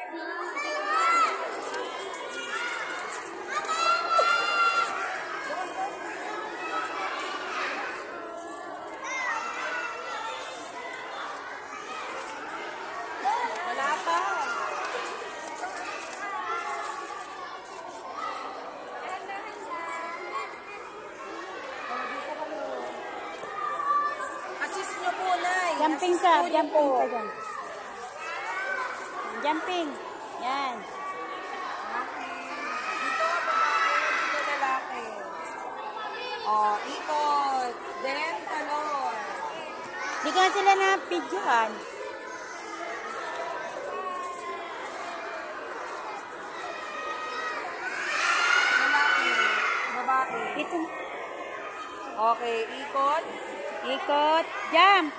Wala pa. Assist nyo po, Nay. Jumping Assist ka, po nyo jumping po. ka dyan. Jumping. Yan. Dito, babae. Dito, lalaki. Oh, ikot. Then, talon. Di ka sila na videohan. Lalaki. Babae. Ito. Okay, ikot. Ikot. Jump.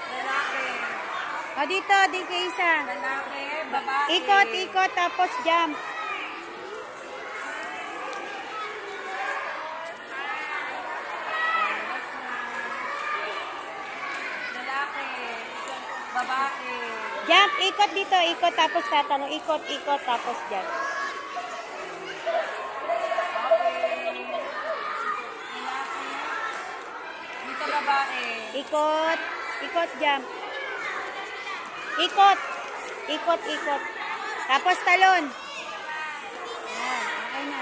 Lalaki. O dito, di ka isa. Lalaki. Babae. Ikot, ikot, tapos jump. Lalaki. Babae. Jump, ikot dito, ikot, tapos tatanong. Ikot, ikot, tapos jump. Okay. Lalaki. Dito, babae. Ikot, ikot, jump. Ikot, ikot, ikot. Tapos talon. Yan, okay na.